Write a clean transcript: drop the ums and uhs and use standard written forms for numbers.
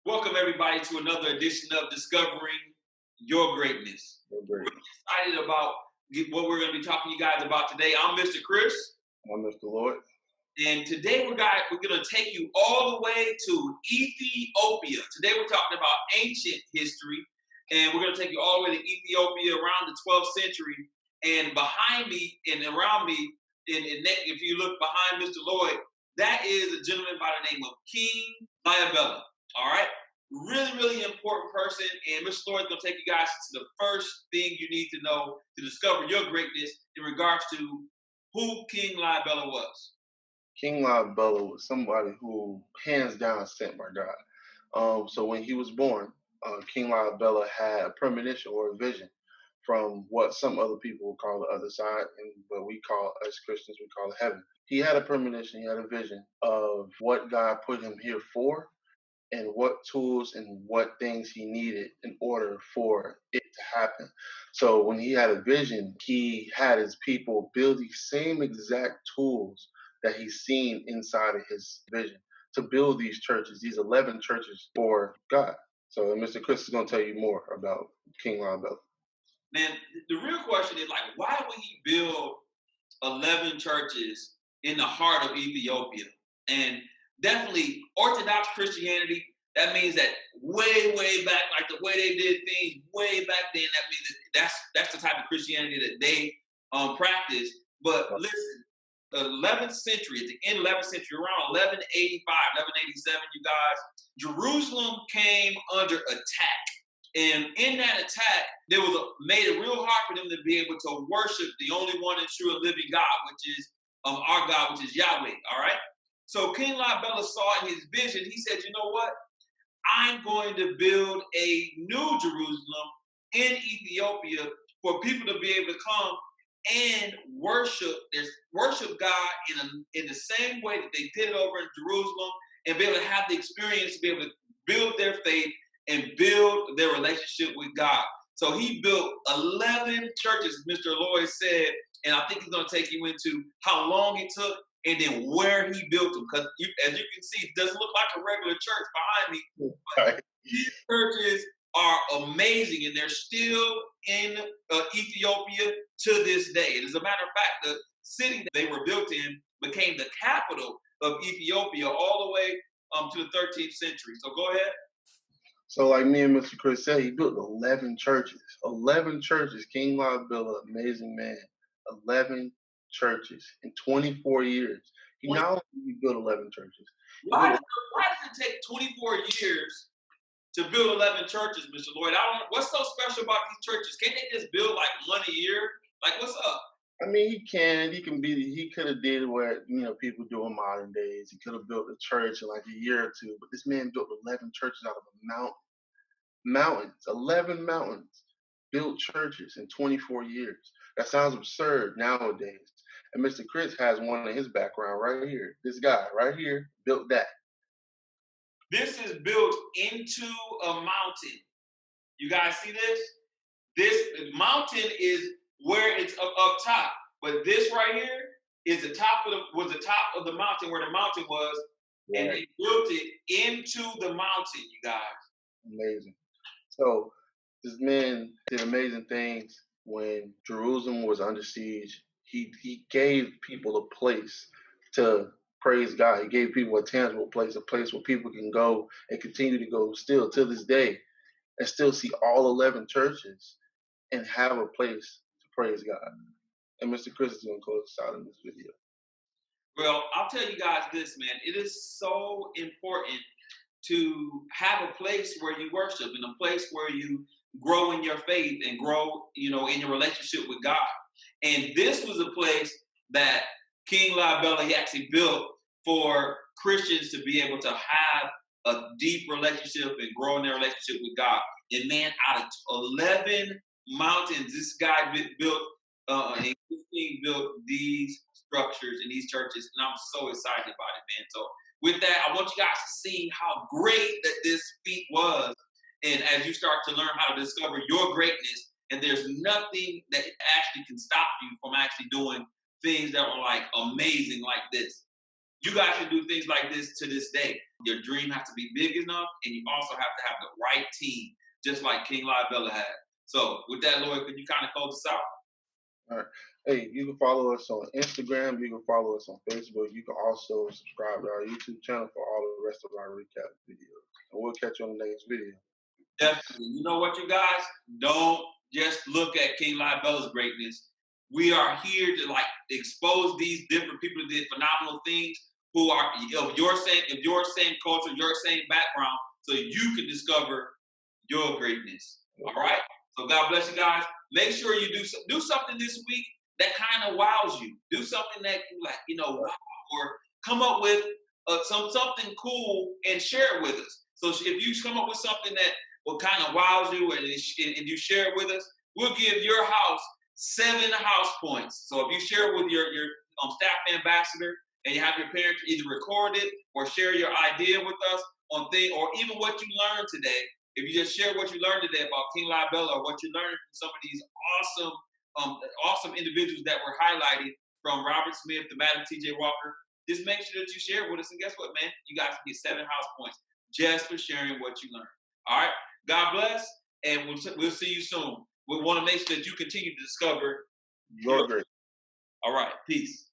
Welcome everybody to another edition of Discovering Your Greatness. Great. Really excited about what we're going to be talking to you guys about today. I'm Mr. Chris, I'm Mr. Lloyd. and today we're going to take you all the way to Ethiopia. Today we're talking about ancient history, and we're going to take you all the way to Ethiopia around the 12th century. And behind me and around me, if you look behind Mr. Lloyd, that is a gentleman by the name of King Lalibela. All right. Really, really important person. And Mr. Lloyd's going to take you guys to the first thing you need to know to discover your greatness in regards to who King Lalibela was. King Lalibela was somebody who, hands down, sent by God. So when he was born, King Lalibela had a premonition or a vision from what some other people would call the other side, and what we call, as Christians, we call heaven. He had a premonition, he had a vision of what God put him here for, and what tools and what things he needed in order for it to happen. So when he had a vision, he had his people build these same exact tools that he's seen inside of his vision to build these churches, these 11 churches for God. So Mr. Chris is going to tell you more about King Lalibela. Man, the real question is like, why would he build 11 churches in the heart of Ethiopia? And definitely Orthodox Christianity, that means that way, way back, like the way they did things way back then, that means that's the type of Christianity that they practice. But listen, the 11th century, at the end of the 11th century, around 1185, 1187, you guys, Jerusalem came under attack. And in that attack, made it real hard for them to be able to worship the only one and true and living God, which is our God, which is Yahweh. All right. So King Lalibela saw in his vision. He said, "You know what? I'm going to build a new Jerusalem in Ethiopia for people to be able to come and worship God in the same way that they did it over in Jerusalem, and be able to have the experience to be able to build their faith and build their relationship with God." So he built 11 churches, Mr. Lloyd said, and I think he's going to take you into how long it took and then where he built them. Because as you can see, it doesn't look like a regular church behind me. But these churches are amazing, and they're still in Ethiopia to this day. And as a matter of fact, the city that they were built in became the capital of Ethiopia all the way to the 13th century. So go ahead. So like me and Mr. Chris said, he built 11 churches. 11 churches. King Lalibela, amazing man. 11 churches in 24 years. He not only built 11 churches. Why does it take 24 years to build 11 churches, Mr. Lloyd? What's so special about these churches? Can't they just build like one a year? Like, what's up? I mean, he could have did what, people do in modern days. He could have built a church in like a year or two, but this man built 11 churches out of a mountains, 11 mountains, built churches in 24 years. That sounds absurd nowadays. And Mr. Chris has one in his background right here. This guy right here built that. This is built into a mountain. You guys see this? This mountain is where it's up top, but this right here is the top of the mountain where the mountain was, right. And they built it into the mountain. You guys, amazing. So this man did amazing things when Jerusalem was under siege. He gave people a place to praise God. He gave people a tangible place, a place where people can go and continue to go still to this day and still see all 11 churches and have a place to praise God. And Mr. Chris is going to close us out in this video. Well, I'll tell you guys this, man. It is so important to have a place where you worship and a place where you grow in your faith and grow, in your relationship with God. And this was a place that King Lalibela, he actually built for Christians to be able to have a deep relationship and grow in their relationship with God. And man, out of 11 mountains, this guy built these structures and these churches, and I'm so excited about it, man. So with that, I want you guys to see how great that this feat was. And as you start to learn how to discover your greatness, and there's nothing that actually can stop you from actually doing things that are like amazing like this. You guys should do things like this to this day. Your dream has to be big enough, and you also have to have the right team, just like King Lalibela had. So with that, Lloyd, could you kind of close us out? All right. Hey, you can follow us on Instagram. You can follow us on Facebook. You can also subscribe to our YouTube channel for all the rest of our recap videos. And we'll catch you on the next video. Definitely. You know what, you guys? Don't just look at King Lalibela's greatness. We are here to like expose these different people that did phenomenal things who are of your same culture, your same background, so you can discover your greatness. All right. So God bless you guys. Make sure you do something this week that kind of wows you. Do something that you like, wow, or come up with something cool and share it with us. So if you come up with something that will kind of wows you and you share it with us, we'll give your house 7 house points. So if you share it with your staff ambassador and you have your parents either record it or share your idea with us on thing, or even what you learned today. If you just share what you learned today about King Lalibela or what you learned from some of these awesome individuals that were highlighted from Robert Smith to Madam T.J. Walker, just make sure that you share it with us. And guess what, man? You guys can get 7 house points just for sharing what you learned. All right. God bless, and we'll see you soon. We want to make sure that you continue to discover your great. All right. Peace.